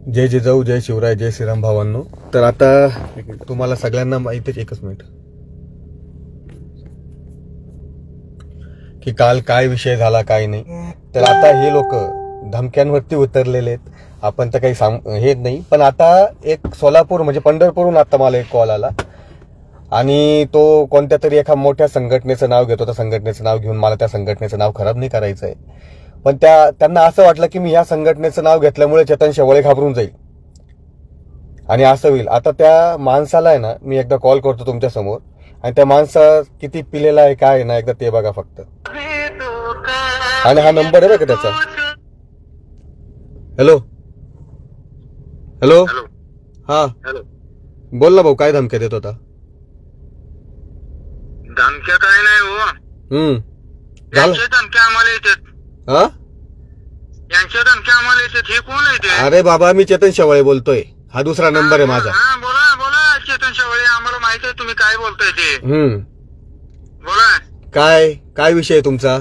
जय जिजाऊ, जय शिवराय, जय श्रीराम भावांनो. तर आता तुम्हाला सगळ्यांना माहितीच, एकच मिनिट, की काल काय विषय झाला काय नाही. तर आता हे लोक धमक्यांवरती उतरलेले आहेत. आपण तर काही हे नाही. पण आता एक सोलापूर म्हणजे पंढरपूरहून आता मला एक कॉल आला आणि तो कोणत्या तरी एका मोठ्या संघटनेचं नाव घेतो. त्या संघटनेचं नाव घेऊन मला त्या संघटनेचं नाव खराब नाही करायचं आहे. पण त्यांना असं वाटलं की मी ह्या संघटनेचं नाव घेतल्यामुळे चेतन शेवाळे घाबरून जाईल आणि असं होईल. आता त्या माणसाला आहे ना, मी एकदा कॉल करतो तुमच्या समोर आणि त्या माणसा किती पिलेला आहे काय आहे ना, एकदा ते बघा फक्त. आणि हा नंबर आहे बघा त्याचा. हॅलो हॅलो हा बोल ना भाऊ, काय धमक्या देत होता? धमक्या काय नाही हो. यांच्या धमक्या आम्हाला येतात. हा, यांच्या धमक्या आम्हाला येतात. हे कोण येते? अरे बाबा, मी चेतन शेवाळे बोलतोय. हा दुसरा नंबर आहे माझा. बोला बोला चेतन शेवाळे, आम्हाला माहित आहे तुम्ही काय बोलताय ते. बोला. काय काय विषय आहे तुमचा?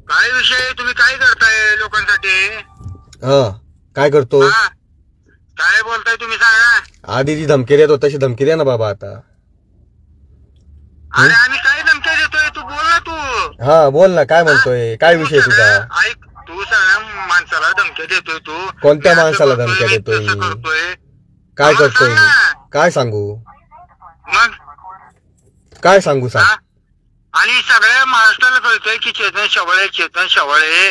काय विषय? तुम्ही काय करताय लोकांसाठी? हा, काय करतो? काय बोलताय तुम्ही सांगा. आधी जी धमकी देत होता तशी धमकी द्या ना बाबा आता. अरे आम्ही काय धमक्या देतोय? तू बोल ना तू. हा बोल ना, काय म्हणतोय? काय विषय तुझा? ऐक, तू सगळ्या माणसाला धमक्या देतोय. तू कोणत्या माणसाला धमक्या देतोय? काय करतोय? काय सांगू? मग काय सांगू सांग. आणि सगळ्या महाराष्ट्राला कळतोय की चेतन शेवाळे.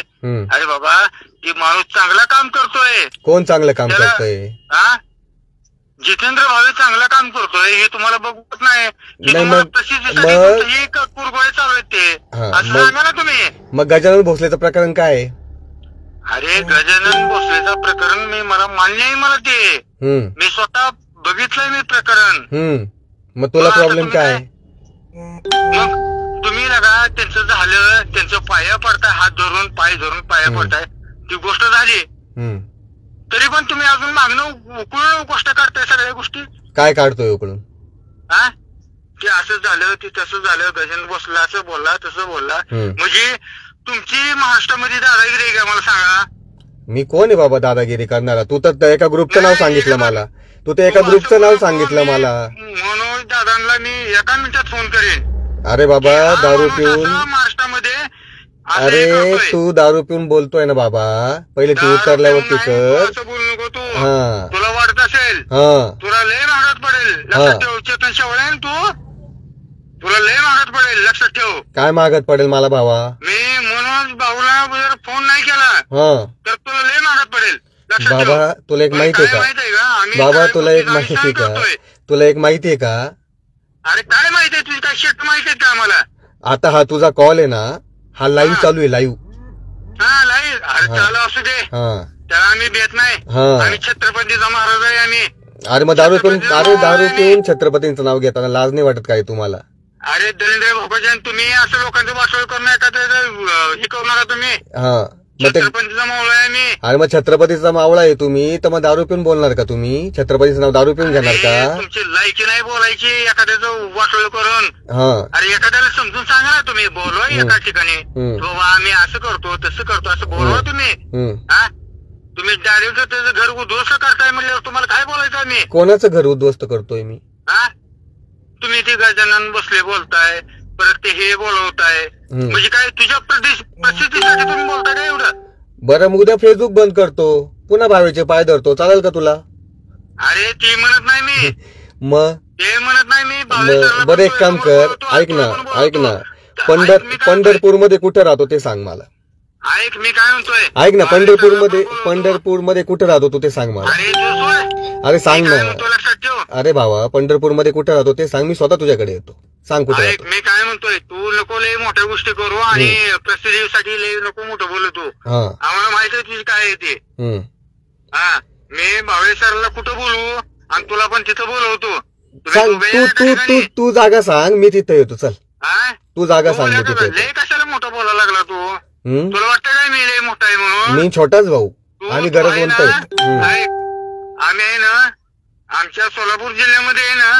अरे बाबा, ती माणूस चांगला काम करतोय. कोण चांगलं काम करतोय? जितेंद्र भावे चांगलं काम करतोय हे तुम्हाला बघत नाही. कुरगोळे चालू आहेत ते, असं सांगा ना तुम्ही. मग गजानन भोसलेचं प्रकरण काय आहे? अरे गजानन भोसलेचं प्रकरण मला मान्य आहे. मला ते मी स्वतः बघितलंय मी प्रकरण. मग तुला प्रॉब्लेम काय? मग तुम्ही लगा त्यांचं झालं, त्यांचं पाया पडताय, हात धरून पाय धरून पाया पडताय, ती गोष्ट झाली. तरी पण तुम्ही अजून मागणं उकळून गोष्ट काढताय सगळ्या गोष्टी. काय काढतोय उकळून? ते असं झालं, ते तसं झालं, गजानन भोसला असं बोलला तसं बोलला. म्हणजे तुमची महाराष्ट्रामध्ये दादागिरी आहे का मला सांगा? मी कोण आहे बाबा दादागिरी करणारा? तू तर एका ग्रुपचं नाव सांगितलं मला. तू तर एका ग्रुपचं नाव सांगितलं मला. मनोज दादांना मी एका मिनिटात फोन करेन. अरे बाबा, दारू पिऊन महाराष्ट्रामध्ये. अरे तू दारू पिऊन बोलतोय ना बाबा. पहिले तू उतरल्यावरती कर. असं बोलू नको तू. तुला वाटत असेल तुला लय महागात पडेल. लक्षात ठेव चेतन शेवाळे, तुला लय महागात पडेल. लक्षात ठेव. काय महागात पडेल मला भावा? मी मनोज भाऊला जर फोन नाही केला तर तुला लय महागात पडेल. बाबा तुला एक माहिती आहे का? बाबा तुला एक माहिती का? तुला एक माहिती आहे का? अरे काय माहिती आहे? तुझी काय शेट माहिती आहे का आम्हाला? आता हा तुझा कॉल आहे ना, हा लाईव्ह चालू आहे. Live live. अरे चालू असू दे, त्याला आम्ही भेट नाही. आम्ही छत्रपतीचा महाराज आहे आम्ही. अरे मग दारू पिऊन छत्रपतींचं नाव घेताना लाज नाही वाटत काय तुम्हाला? अरे दलिंद्र भोपाजन, तुम्ही असं लोकांचं वाटोळ करून हे करू नका तुम्ही. छत्रपतीचा मावळा आहे मी. अरे मग छत्रपतीचा मावळा आहे तुम्ही, तर मग दारू पिऊन बोलणार का तुम्ही? छत्रपतीचं नाव दारू पिऊन घेणार का? तुमची लायकी नाही बोलायची एखाद्याचं वाटोळ करून. अरे एखाद्याला समजून सांगा ना तुम्ही. बोलवा एका ठिकाणी, आम्ही असं करतो तसं करतो असं बोलवा तुम्ही. तुम्ही डायरेक्ट त्याचं घर उद्ध्वस्त करताय म्हणल्यावर तुम्हाला काय बोलायचं? आम्ही कोणाचं घर उद्ध्वस्त करतोय मी? तुम्ही ते गजानन भोसले बोलताय, परत ते हे बोलवताय. म्हणजे काय तुझ्या प्रसिद्धीसाठी तुम्ही बोलताय का एवढं? बरं, मग उद्या फेसबुक बंद करतो, पुन्हा भावेचे पाय धरतो, चालेल का तुला? अरे ते म्हणत नाही मी. मग ते म्हणत नाही मी. बरं एक काम कर, ऐक ना. पंढरपूरमध्ये कुठे राहतो ते सांग मला. ऐक मी काय म्हणतोय. ऐक ना, पंढरपूरमध्ये कुठे राहतो तू ते सांग मला. अरे सांग ना. लक्षात ठेव. अरे भावा, पंढरपूरमध्ये कुठे राहतो ते सांग, मी स्वतः तुझ्याकडे येतो. सांग कुठे. मी काय म्हणतोय, तू नको लय मोठ्या गोष्टी करू आणि प्रसिद्धीसाठी लय नको मोठं बोलू तू. आम्हाला माहिती आहे तुझी काय आहे ते. मी भावे सरला कुठं बोलू आणि तुला पण तिथं बोलवतो. तू जागा सांग, मी तिथे येतो. चल तू जागा सांग. लय कशाला मोठं बोलायला लागला तू? तुला वाटतं काय मी लय मोठा आहे म्हणून? मी छोटाच भाऊ आणि गरजवंत आहे. आम्ही आहे ना, आमच्या सोलापूर जिल्ह्यामध्ये आहे ना,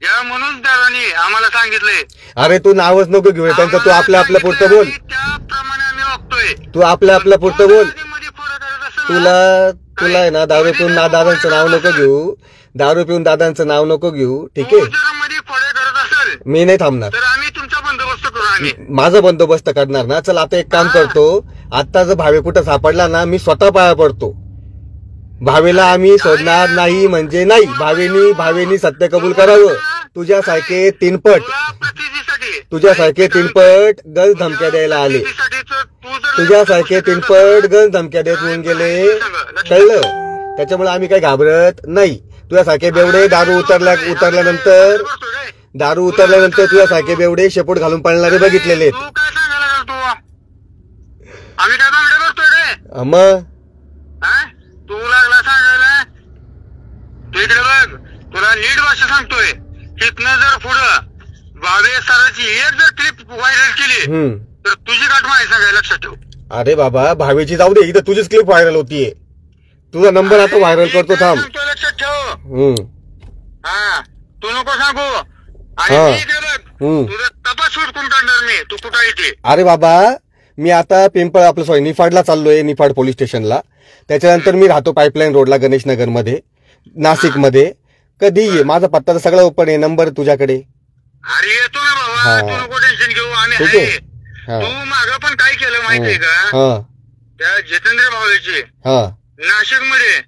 या म्हणून दादानी आम्हाला सांगितलंय. अरे तू नावच नको घेऊ त्यांचं. तू आपल्या पुरतं बोल. त्याप्रमाणे आम्ही वागतोय. तू आपल्या पुरतं बोल. तुला आहे ना दारू पिऊन दादांचं नाव नको घेऊ, दारू पिऊन दादांचं नाव नको घेऊ, ठीक आहे. मध्ये खोडे करत असेल मी नाही थांबणार, तर आम्ही तुमचा बंदोबस्त करू. आम्ही माझा बंदोबस्त करणार ना. चल आता एक काम करतो, आता जर भावे कुठं सापडला ना मी स्वतः पाया पडतो. भावेला आम्ही सोडणार नाही म्हणजे नाही. भावेनी सत्य कबूल करावं. तुझ्यासारखे तीनपट गज धमक्या द्यायला आले, तुझ्यासारखे तीनपट गज धमक्या देत होऊन गेले, कळलं. त्याच्यामुळे आम्ही काही घाबरत नाही. तुझ्यासारखे बेवडे दारू उतरल्यानंतर तुझ्यासारखे बेवडे शेपूट घालून पळणारे बघितलेले. मग तू लागला सांगायला, तू इकडे बघ, तुला नीट भाषा सांगतोय. तिथनं जर पुढं भावे सराची एक जर क्लिप व्हायरल केली तर तुझी गाठ माहिती सांगायला, लक्षात ठेव. अरे बाबा भावेची जाऊ दे, इथं तुझीच क्लिप व्हायरल होतीये. तुझा नंबर आता व्हायरल करतो, थांब. लक्षात ठेव. हा तू नको सांगू. आणि इकडे बघ, तुझा तपास हुडकून काढणार मी, तू कुठं येते. अरे बाबा मी आता निफाडला चाललोय, निफाड पोलीस स्टेशनला. त्याच्यानंतर मी राहतो पाईपलाईन रोडला, गणेश नगर मध्ये, नाशिक मध्ये. कधी ये, माझा पत्ता तर सगळा ओपन आहे, नंबर तुझ्याकडे. अरे येतो ना बाबा, तू नको टेन्शन घेऊ. आम्ही आहे. तू मागं पण काय केलं माहितीये का, त्या जितेंद्र भावेची नाशिक मध्ये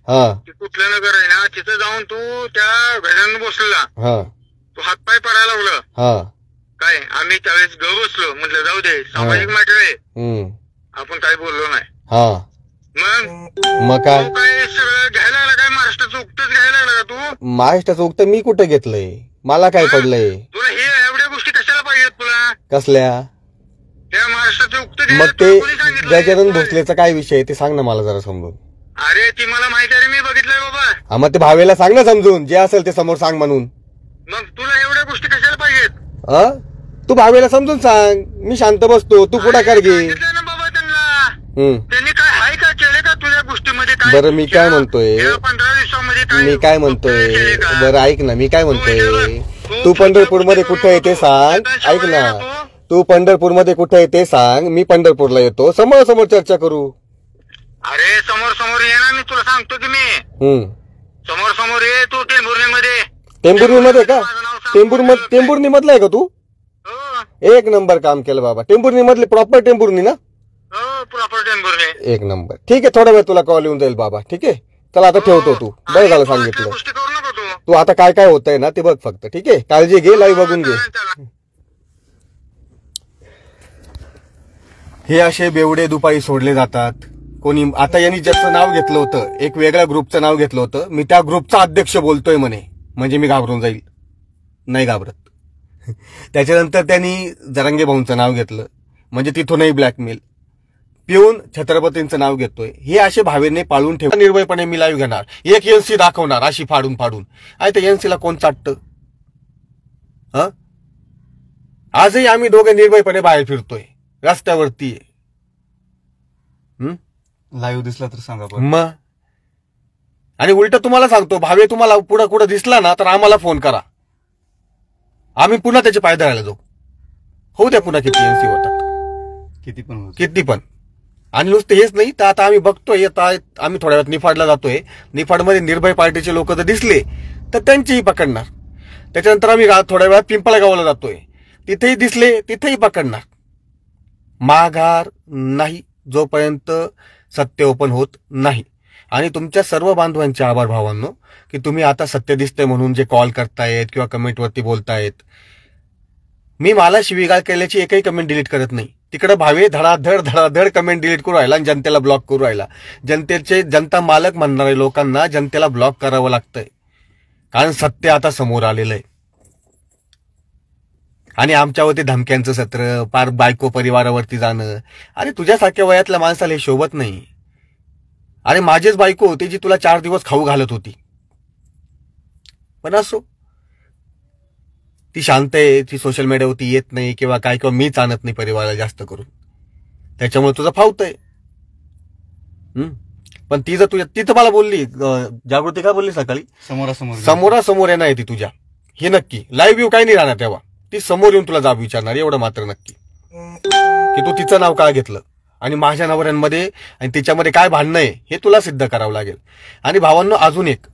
कुठलं नगर आहे ना, तिथं जाऊन तू त्या गजानन बसला, तू हातपाय पडायला लागलं काय. आम्ही त्यावेळेस बसलो, म्हटलं जाऊ दे, सामाजिक मॅटर आहे, आपण काही बोललो नाही. मग काय सगळं घ्यायला लागला काय, महाराष्ट्राचं उक्तच घ्यायला लागला का तू. महाराष्ट्राचं उक्त मी कुठं घेतलंय, मला काय पडलंय. तुला हे एवढ्या गोष्टी कशाला पाहिजेत तुला, कसल्या. त्या महाराष्ट्राचं उक्त मग ते गजानन भोसलेचा काय विषय ते सांग ना मला जरा समजून. अरे ती मला माहिती आहे, मी बघितलंय बाबा. मग ते भावेला सांग ना समजून, जे असेल ते समोर सांग म्हणून. मग तुला एवढ्या गोष्टी कशाला पाहिजेत. तू भावेला समजून सांग, मी शांत बसतो, तू पुढाकार घे. बाबा त्यांनी काय हाय का केले का तुझ्या गोष्टीमध्ये. बरं मी काय म्हणतोय, 15 दिवसामध्ये मी काय म्हणतोय, बरं ऐक ना, मी काय म्हणतोय, तू पंढरपूरमध्ये कुठं आहे ते सांग. ऐक ना, तू पंढरपूरमध्ये कुठं आहे ते सांग, मी पंढरपूरला येतो, समोर चर्चा करू. अरे समोर ये ना, मी तुला सांगतो की मी समोर ये. तू टेंभुर्णीमध्ये का, टेंभुर्णी मधला आहे का तू. एक नंबर काम केलं बाबा. टेंभुर्णी मधले प्रॉपर टेंभुर्णी ना. प्रॉपर टेंभुर्णी. एक नंबर. ठीक आहे, थोडा वेळ तुला कॉल येऊन जाईल बाबा. ठीक आहे, चला आता ठेवतो. तू बरं झालं सांगितलं. तू आता काय काय होतंय ना ते बघ फक्त. ठीक आहे, काळजी घे, लाईव्ह बघून घे. हे असे बेवडे दुपारी सोडले जातात. कोणी आता यांनी ज्याचं नाव घेतलं होतं, एक वेगळ्या ग्रुपचं नाव घेतलं होतं, मी त्या ग्रुपचा अध्यक्ष बोलतोय म्हणे, म्हणजे मी घाबरून जाईल. नाही घाबरत. त्याच्यानंतर त्यांनी जरांगे भाऊंचं नाव घेतलं, म्हणजे तिथूनही ब्लॅकमेल. पिऊन छत्रपतींचं नाव घेतोय. हे असे भावेने पाळून ठेव. निर्भयपणे मी लाईव्ह घेणार, एक एनसी दाखवणार अशी फाडून. आहे तर एनसीला कोण चाटतं. आजही आम्ही दोघे निर्भयपणे बाहेर फिरतोय, रस्त्यावरती. लाईव्ह दिसला तर सांगा. मग आणि उलट तुम्हाला सांगतो, भावे तुम्हाला पुढं कुठं दिसला ना तर आम्हाला फोन करा, आम्ही पुन्हा त्याचे पाय धरायला जाऊ. होऊ द्या पुन्हा किती एनसी होतात, किती पण. आणि नुसतं हेच नाही तर आता आम्ही बघतोय, आता आम्ही थोड्या वेळात निफाडला जातोय. निफाडमध्ये निर्भय पार्टीचे लोक जर दिसले तर त्यांचीही पकडणार. त्याच्यानंतर आम्ही थोड्या वेळात पिंपळगावला जातोय, तिथेही दिसले तिथेही पकडणार. माघार नाही जोपर्यंत सत्य ओपन होत नाही. आणि तुमच्या सर्व बांधवांचे आभार भावांनो, की तुम्ही आता सत्य दिसतंय म्हणून जे कॉल करतायत किंवा कमेंटवरती बोलतायत. मी मला शिवीगाळ केल्याची एकही कमेंट डिलीट करत नाही. तिकडे भावे धडाधड कमेंट डिलीट करू राहिला आणि जनतेला ब्लॉक करू राहिला. जनता मालक म्हणणाऱ्या लोकांना जनतेला ब्लॉक करावं लागतंय, कारण सत्य आता समोर आलेलं आहे. आणि आमच्यावरती धमक्यांचं सत्र, पार बायको परिवारावरती जाणं. अरे तुझ्यासारख्या वयातल्या माणसाला हे शोभत नाही. अरे माझीच बायको होती जी तुला 4 दिवस खाऊ घालत होती, पण असो, ती शांत आहे, ती सोशल मीडियावरती येत नाही किंवा मीच आणत नाही परिवाराला जास्त करून, त्याच्यामुळे तुझं फावतंय. पण ती जर ती तर मला बोलली, जागृती काय बोलली सकाळी, समोरासमोर येणार ती तुझ्या, हे नक्की. लाईव्ह व्ह्यू काही नाही राहणार तेव्हा, ती समोर येऊन तुला जाब विचारणार, एवढं मात्र नक्की, की तू तिचं नाव का घेतलं आणि माझ्या नवऱ्यांमध्ये आणि तिच्यामध्ये काय भांडणं आहे हे तुला सिद्ध करावं लागेल. आणि भावांनो अजून एक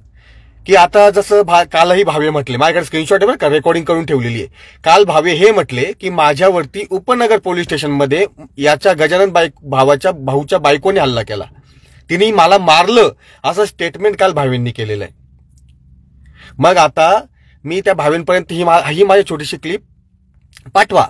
की आता जसं कालही भावे म्हटले, माझ्याकडे स्क्रीनशॉट आहे बरं का, रेकॉर्डिंग करून ठेवलेली आहे. काल भावे हे म्हटले की माझ्यावरती उपनगर पोलीस स्टेशनमध्ये याच्या गजानन भाऊच्या बायकोने हल्ला केला, तिने मला मारलं, असं स्टेटमेंट काल भावेंनी केलेलं आहे. मग आता मी त्या भावेंपर्यंत ही माझी छोटीशी क्लिप पाठवा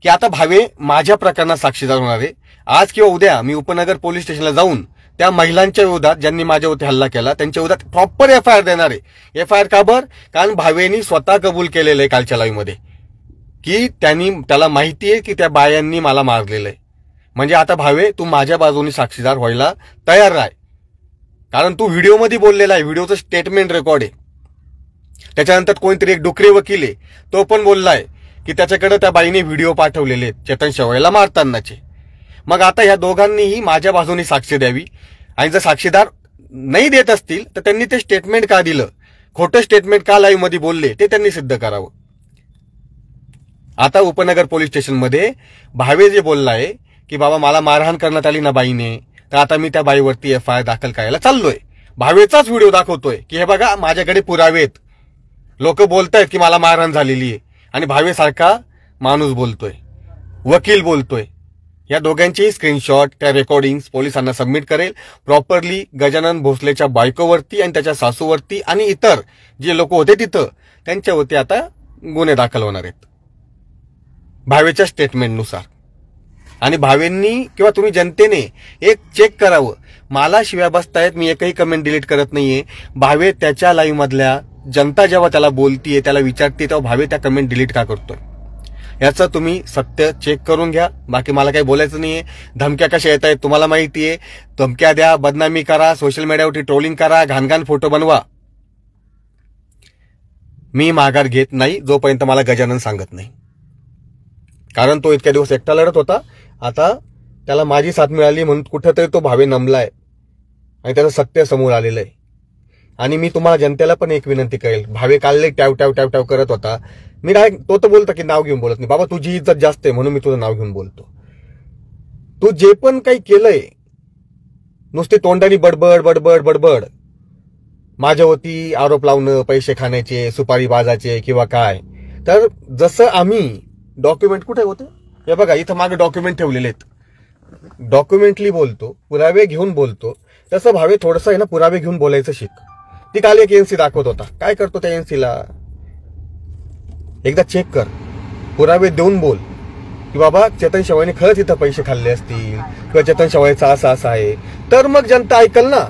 की आता भावे माझ्या प्रकरणात साक्षीदार होणार आहे. आज किंवा उद्या मी उपनगर पोलीस स्टेशनला जाऊन त्या महिलांच्या विरोधात ज्यांनी माझ्यावरती हल्ला केला त्यांच्या विरोधात प्रॉपर FIR देणार आहे. FIR का बरं? कारण भावेनी स्वतः कबूल केलेलं आहे कालच्या लाईव्ह मध्ये की त्याला माहिती आहे की त्या बायांनी मला मारलेलं आहे. म्हणजे आता भावे तू माझ्या बाजूने साक्षीदार व्हायला तयार राह, कारण तू व्हिडिओमध्ये बोललेला आहे, व्हिडिओचं स्टेटमेंट रेकॉर्ड आहे. त्याच्यानंतर कोणतरी एक डुकरे वकील आहे, तो पण बोललाय की त्याच्याकडे त्या बाईने व्हिडिओ पाठवलेले आहेत चेतन शेवाळेला मारतानाचे. मग आता ह्या दोघांनीही माझ्या बाजूने साक्षी द्यावी, आणि जर साक्षीदार नाही देत असतील तर त्यांनी ते स्टेटमेंट का दिलं, खोटं स्टेटमेंट का लाईव्ह मध्ये बोलले ते त्यांनी सिद्ध करावं. आता उपनगर पोलीस स्टेशनमध्ये भावे जे बोललाय की बाबा मला मारहाण करण्यात आली ना बाईने, तर आता मी त्या बाईवरती FIR दाखल करायला चाललोय. भावेचाच व्हिडिओ दाखवतोय की हे बघा माझ्याकडे पुरावे आहेत, लोक बोलतायत की मला मारहाण झालेली आहे, आणि भावेसारखा माणूस बोलतोय, वकील बोलतोय. या दोघांचेही स्क्रीनशॉट त्या रेकॉर्डिंग्स पोलिसांना सबमिट करेल प्रॉपरली. गजानन भोसलेच्या बायकोवरती आणि त्याच्या सासूवरती आणि इतर जे लोक होते तिथं त्यांच्यावरती आता गुन्हे दाखल होणार आहेत भावेच्या स्टेटमेंटनुसार. आणि भावेंनी किंवा तुम्ही जनतेने एक चेक करावं, मला शिव्या बसतायत, मी एकही कमेंट डिलीट करत नाहीये. भावे त्याच्या लाईव्ह मधल्या जनता जेव्हा त्याला बोलतीये त्याला विचारते तेव्हा भावे त्या कमेंट डिलीट का करतोय, याचं तुम्ही सत्य चेक करून घ्या. बाकी मला काही बोलायचं नाहीये. धमक्या कशा येत आहेत तुम्हाला माहितीये, धमक्या द्या, बदनामी करा, सोशल मीडियावरती ट्रोलिंग करा, घाणघाण फोटो बनवा. मी माघार घेत नाही जोपर्यंत मला गजानन सांगत नाही, कारण तो इतक्या दिवस एकटा लढत होता. आता त्याला माझी साथ मिळाली म्हणून कुठेतरी तो भावे नमलाय आणि त्याचं सत्य समोर आलेलं आहे. आणि मी तुम्हाला जनतेला पण एक विनंती करेल, भावे काल टॅव करत होता, मी डायरेक्ट तो तर बोलतो की नाव घेऊन बोलत नाही, बाबा तुझी इज्जत जास्त आहे म्हणून मी तुझं नाव घेऊन बोलतो. तू जे पण काही केलंय नुसते तोंडाने बडबड बडबड बडबड, माझ्यावरती आरोप लावणं, पैसे खाण्याचे, सुपारी बाजाचे किंवा काय, तर जसं आम्ही डॉक्युमेंट कुठे होते हे बघा इथं मागे डॉक्युमेंट ठेवलेले आहेत, डॉक्युमेंटली बोलतो, पुरावे घेऊन बोलतो, तसं भावे थोडंसं आहे ना पुरावे घेऊन बोलायचं शिक. ती काल एक एनसी दाखवत होता, काय करतो त्या एनसीला एकदा चेक कर, पुरावे देऊन बोल की बाबा चेतन शेवाळेने खरंच इथं पैसे खाल्ले असतील किंवा चेतन शेवाळेचा असं आहे, तर मग जनता ऐकल ना.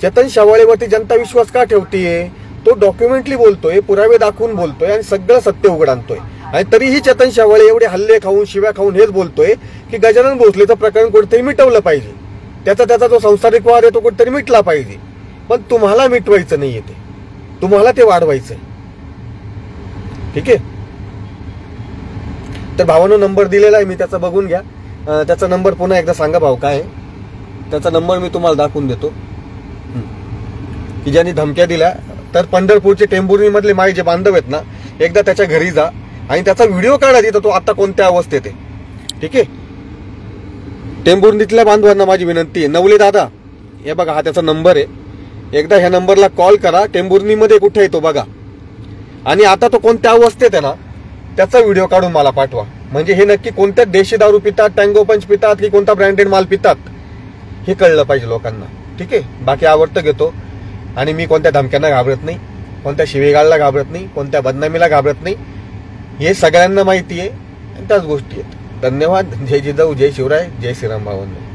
चेतन शेवाळेवरती जनता विश्वास का ठेवतीये? तो डॉक्युमेंटली बोलतोय, पुरावे दाखवून बोलतोय आणि सगळं सत्य उघड आणतोय. आणि तरीही चेतन शेवाळे एवढे हल्ले खाऊन शिव्या खाऊन हेच बोलतोय की गजानन भोसलेचं प्रकरण कुठेतरी मिटवलं पाहिजे, त्याचा जो संसारिक वाद आहे तो कुठेतरी मिटला पाहिजे. पण तुम्हाला मिटवायचं नाहीये, ते तुम्हाला ते वाढवायचंय. ठीक आहे, तर भावानं नंबर दिलेला आहे मी, त्याचा बघून घ्या. त्याचा नंबर पुन्हा एकदा सांगा भाऊ काय आहे त्याचा नंबर, मी तुम्हाला दाखवून देतो. की ज्यांनी धमक्या दिल्या तर पंढरपूरचे टेंभुर्णी मधले माझे जे बांधव आहेत ना, एकदा त्याच्या घरी जा आणि त्याचा व्हिडिओ काढा तिथं तो आता कोणत्या अवस्थेत आहे. ठीक आहे, टेंभुर्णीतल्या बांधवांना माझी विनंती आहे, नवले दादा हे बघा हा त्याचा नंबर आहे, एकदा ह्या नंबरला कॉल करा, टेंभुर्णीमध्ये कुठे आहे तो बघा, आणि आता तो कोणत्या अवस्थेत आहे ना त्याचा व्हिडिओ काढून मला पाठवा. म्हणजे हे नक्की कोणत्या देशी दारू पितात, टँगो पंच पितात की कोणता ब्रँडेड माल पितात हे कळलं पाहिजे लोकांना. ठीक आहे, बाकी आवडतं घेतो, आणि मी कोणत्या धमक्यांना घाबरत नाही, कोणत्या शिवेगाळला घाबरत नाही, कोणत्या बदनामीला घाबरत नाही, हे सगळ्यांना माहिती आहे. त्याच गोष्टी आहेत. धन्यवाद. जय जिजाऊ, जय शिवराय, जय श्रीराम भावांनो.